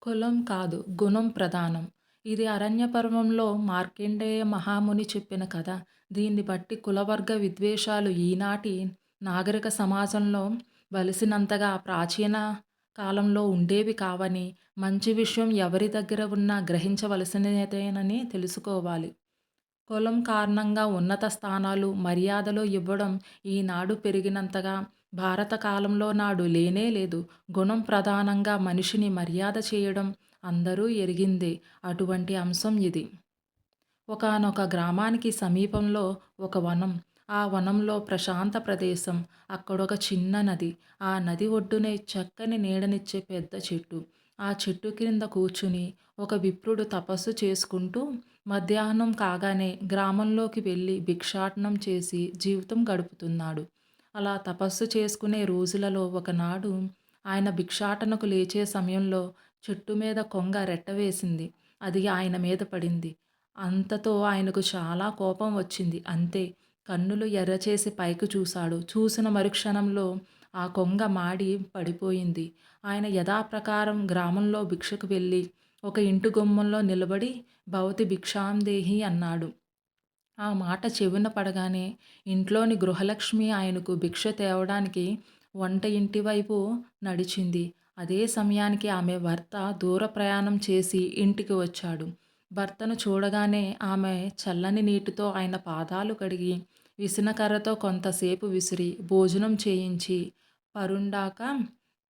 కులం కాదు, గుణం ప్రధానం. ఇది అరణ్య పర్వంలో మార్కండేయ మహాముని చెప్పిన కథ. దీన్ని బట్టి కులవర్గ విద్వేషాలు ఈనాటి నాగరిక సమాజంలో వలసినంతగా ప్రాచీన కాలంలో ఉండేవి కావని, మంచి విషయం ఎవరి దగ్గర ఉన్నా గ్రహించవలసినదేనని తెలుసుకోవాలి. కులం కారణంగా ఉన్నత స్థానాలు, మర్యాదలు ఇవ్వడం ఈనాడు పెరిగినంతగా భారత కాలంలో నాడు లేనే లేదు. గుణం ప్రధానంగా మనిషిని మర్యాద చేయడం అందరూ ఎరిగిందే. అటువంటి అంశం ఇది. ఒకానొక గ్రామానికి సమీపంలో ఒక వనం. ఆ వనంలో ప్రశాంత ప్రదేశం. అక్కడొక చిన్న నది. ఆ నది ఒడ్డునే చక్కని నీడనిచ్చే పెద్ద చెట్టు. ఆ చెట్టు కింద కూర్చుని ఒక విప్రుడు తపస్సు చేసుకుంటూ మధ్యాహ్నం కాగానే గ్రామంలోకి వెళ్ళి భిక్షాటనం చేసి జీవితం గడుపుతున్నాడు. అలా తపస్సు చేసుకునే రోజులలో ఒకనాడు ఆయన భిక్షాటనకు లేచే సమయంలో చెట్టు మీద కొంగ రెట్టవేసింది. అది ఆయన మీద పడింది. అంతతో ఆయనకు చాలా కోపం వచ్చింది. అంతే, కన్నులు ఎర్రచేసి పైకి చూశాడు. చూసిన మరుక్షణంలో ఆ కొంగ మాడి పడిపోయింది. ఆయన యథాప్రకారం గ్రామంలో భిక్షకు వెళ్ళి ఒక ఇంటి గుమ్మంలో నిలబడి భవతి భిక్షాందేహి అన్నాడు. ఆ మాట చెవిన పడగానే ఇంట్లోని గృహలక్ష్మి ఆయనకు భిక్ష తేవడానికి వంట ఇంటి వైపు నడిచింది. అదే సమయానికి ఆమె భర్త దూర ప్రయాణం చేసి ఇంటికి వచ్చాడు. భర్తను చూడగానే ఆమె చల్లని నీటితో ఆయన పాదాలు కడిగి విసనకర్రతో కొంతసేపు విసిరి భోజనం చేయించి పరుండాక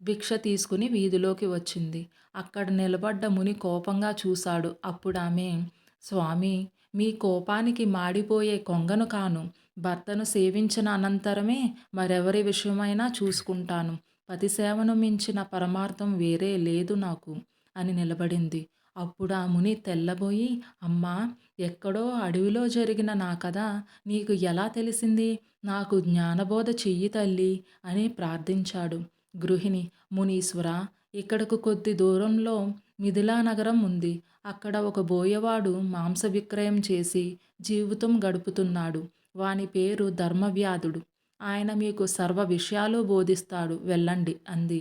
భిక్ష తీసుకుని వీధిలోకి వచ్చింది. అక్కడ నిలబడ్డ ముని కోపంగా చూశాడు. అప్పుడామె, స్వామి, మీ కోపానికి మాడిపోయే కొంగను కాను. భర్తను సేవించిన అనంతరమే మరెవరి విషయమైనా చూసుకుంటాను. పతిసేవను మించిన పరమార్థం వేరే లేదు నాకు అని నిలబడింది. అప్పుడు ఆ ముని తెల్లబోయి, అమ్మా, ఎక్కడో అడవిలో జరిగిన నా కథ నీకు ఎలా తెలిసింది? నాకు జ్ఞానబోధ చెయ్యి తల్లి అని ప్రార్థించాడు. గృహిణి, మునీశ్వర, ఇక్కడకు కొద్ది దూరంలో మిథిలా నగరం ఉంది. అక్కడ ఒక బోయవాడు మాంస విక్రయం చేసి జీవితం గడుపుతున్నాడు. వాని పేరు ధర్మవ్యాధుడు. ఆయన మీకు సర్వ విషయాలు బోధిస్తాడు, వెళ్ళండి అంది.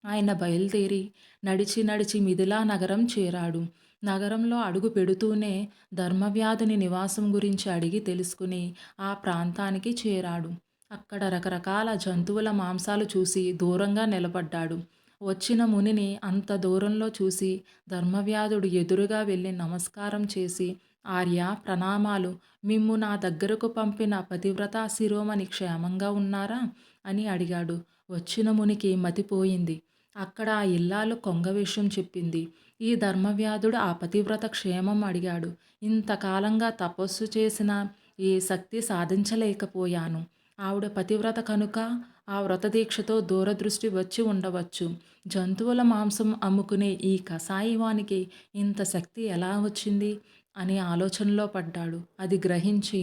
ఆయన బయలుదేరి నడిచి నడిచి మిథిలా నగరం చేరాడు. నగరంలో అడుగు పెడుతూనే ధర్మవ్యాధుని నివాసం గురించి అడిగి తెలుసుకుని ఆ ప్రాంతానికి చేరాడు. అక్కడ రకరకాల జంతువుల మాంసాలు చూసి దూరంగా నిలబడ్డాడు. వచ్చిన మునిని అంత దూరంలో చూసి ధర్మవ్యాధుడు ఎదురుగా వెళ్ళి నమస్కారం చేసి, ఆర్య, ప్రణామాలు. మిమ్ము నా దగ్గరకు పంపిన పతివ్రతా శిరోమణి క్షేమంగా ఉన్నారా అని అడిగాడు. వచ్చిన మునికి మతిపోయింది. అక్కడ ఆ ఇల్లాలు కొంగ విషయం చెప్పింది. ఈ ధర్మవ్యాధుడు ఆ పతివ్రత క్షేమం అడిగాడు. ఇంతకాలంగా తపస్సు చేసిన ఈ శక్తి సాధించలేకపోయాను. ఆవిడ పతివ్రత కనుక ఆ వ్రతదీక్షతో దూరదృష్టి వచ్చి ఉండవచ్చు. జంతువుల మాంసం అమ్ముకునే ఈ కసాయివానికి ఇంత శక్తి ఎలా వచ్చింది అని ఆలోచనలో పడ్డాడు. అది గ్రహించి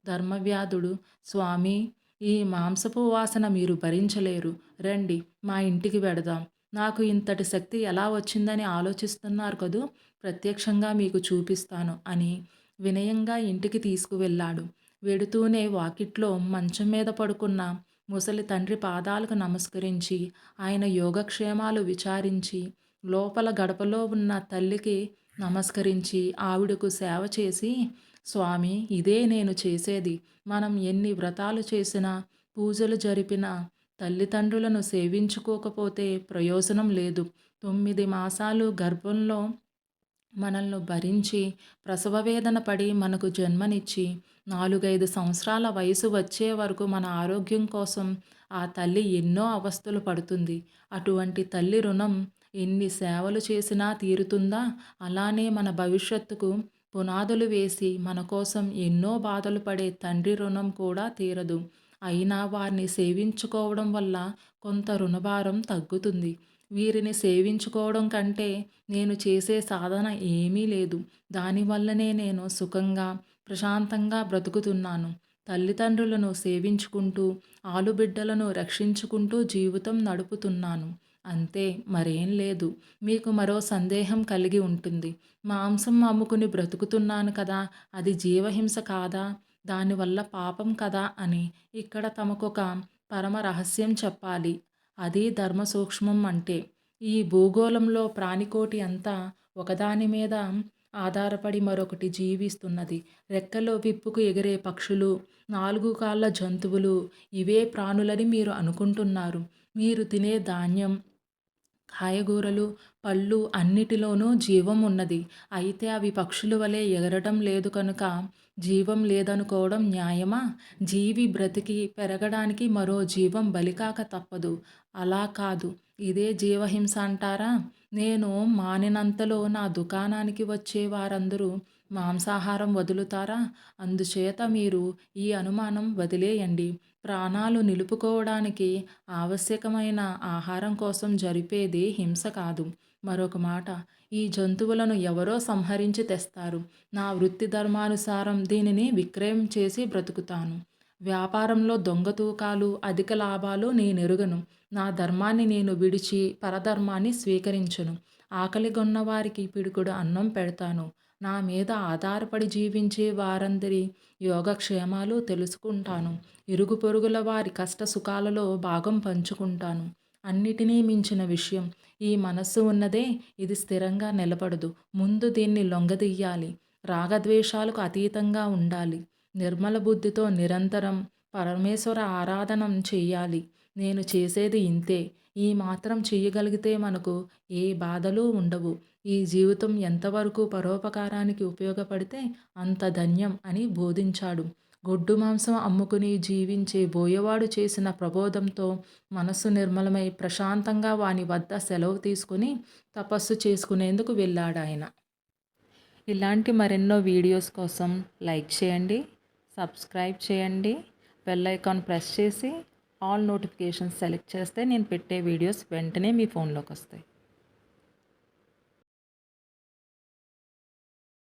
ధర్మవ్యాధుడు, స్వామి, ఈ మాంసపు వాసన మీరు భరించలేరు. రండి, మా ఇంటికి వెడదాం. నాకు ఇంతటి శక్తి ఎలా వచ్చిందని ఆలోచిస్తున్నారు కదూ, ప్రత్యక్షంగా మీకు చూపిస్తాను అని వినయంగా ఇంటికి తీసుకువెళ్ళాడు. వెడుతూనే వాకిట్లో మంచం మీద పడుకున్న ముసలి తండ్రి పాదాలకు నమస్కరించి ఆయన యోగక్షేమాలు విచారించి లోపల గడపలో ఉన్న తల్లికి నమస్కరించి ఆవిడకు సేవ చేసి, స్వామి, ఇదే నేను చేసేది. మనం ఎన్ని వ్రతాలు చేసినా, పూజలు జరిపినా తల్లిదండ్రులను సేవించుకోకపోతే ప్రయోజనం లేదు. 9 మాసాలు గర్భంలో మనల్ని భరించి ప్రసవ వేదన పడి మనకు జన్మనిచ్చి 4, 5 సంవత్సరాల వయసు వచ్చే వరకు మన ఆరోగ్యం కోసం ఆ తల్లి ఎన్నో అవస్థలు పడుతుంది. అటువంటి తల్లి రుణం ఎన్ని సేవలు చేసినా తీరుతుందా? అలానే మన భవిష్యత్తుకు పునాదులు వేసి మన కోసం ఎన్నో బాధలు పడే తండ్రి రుణం కూడా తీరదు. అయినా వారిని సేవించుకోవడం వల్ల కొంత రుణభారం తగ్గుతుంది. వీరిని సేవించుకోవడం కంటే నేను చేసే సాధన ఏమీ లేదు. దానివల్లనే నేను సుఖంగా, ప్రశాంతంగా బ్రతుకుతున్నాను. తల్లిదండ్రులను సేవించుకుంటూ, ఆలుబిడ్డలను రక్షించుకుంటూ జీవితం నడుపుతున్నాను. అంతే, మరేం లేదు. మీకు మరో సందేహం కలిగి ఉంటుంది. మాంసం అమ్ముకుని బ్రతుకుతున్నాను కదా, అది జీవహింస కాదా? దానివల్ల పాపం కదా అని ఇక్కడ తమకొక పరమ రహస్యం చెప్పాలి. అది ధర్మ సూక్ష్మం అంటే. ఈ భూగోళంలో ప్రాణికోటి అంతా ఒకదాని మీద ఆధారపడి మరొకటి జీవిస్తున్నది. రెక్కలు విప్పుకు ఎగిరే పక్షులు, 4 కాళ్ళ జంతువులు ఇవే ప్రాణులని మీరు అనుకుంటున్నారు. మీరు తినే ధాన్యం, కాయగూరలు, పళ్ళు అన్నిటిలోనూ జీవం ఉన్నది. అయితే అవి పక్షుల వలె ఎగరడం లేదు కనుక జీవం లేదనుకోవడం న్యాయమా? జీవి బ్రతికి పెరగడానికి మరో జీవం బలికాక తప్పదు. అలా కాదు. ఇదే జీవహింస అంటారా? నేను మానినంతలో నా దుకాణానికి వచ్చే వారందరూ మాంసాహారం వదులుతారా? అందుచేత మీరు ఈ అనుమానం వదిలేయండి. ప్రాణాలు నిలుపుకోవడానికి ఆవశ్యకమైన ఆహారం కోసం జరిపేది హింస కాదు. మరొక మాట, ఈ జంతువులను ఎవరో సంహరించి తెస్తారు. నా వృత్తి ధర్మానుసారం దీనిని విక్రయం చేసి బ్రతుకుతాను. వ్యాపారంలో దొంగ తూకాలు, అధిక లాభాలు నేనెరుగను. నా ధర్మాన్ని నేను విడిచి పరధర్మాన్ని స్వీకరించను. ఆకలిగొన్న వారికి పిడికెడు అన్నం పెడతాను. నా మీద ఆధారపడి జీవించే వారందరి యోగక్షేమాలు తెలుసుకుంటాను. ఇరుగు పొరుగుల వారి కష్ట సుఖాలలో భాగం పంచుకుంటాను. అన్నిటినీ మించిన విషయం, ఈ మనస్సు ఉన్నదే, ఇది స్థిరంగా నిలబడదు. ముందు దీన్ని లొంగదీయాలి. రాగద్వేషాలకు అతీతంగా ఉండాలి. నిర్మల బుద్ధితో నిరంతరం పరమేశ్వర ఆరాధనం చెయ్యాలి. నేను చేసేది ఇంతే. ఈ మాత్రం చెయ్యగలిగితే మనకు ఏ బాధలు ఉండవు. ఈ జీవితం ఎంతవరకు పరోపకారానికి ఉపయోగపడితే అంత ధన్యం అని బోధించాడు. గొడ్డు మాంసం అమ్ముకుని జీవించే బోయవాడు చేసిన ప్రబోధంతో మనస్సు నిర్మలమై ప్రశాంతంగా వాని వద్ద సెలవు తీసుకుని తపస్సు చేసుకునేందుకు వెళ్ళాడాయన. ఇలాంటి మరెన్నో వీడియోస్ కోసం లైక్ చేయండి, సబ్స్క్రైబ్ చేయండి, బెల్ ఐకాన్ ప్రెస్ చేసి ఆల్ నోటిఫికేషన్స్ సెలెక్ట్ చేస్తే నేను పెట్టే వీడియోస్ వెంటనే మీ ఫోన్లోకి వస్తాయి.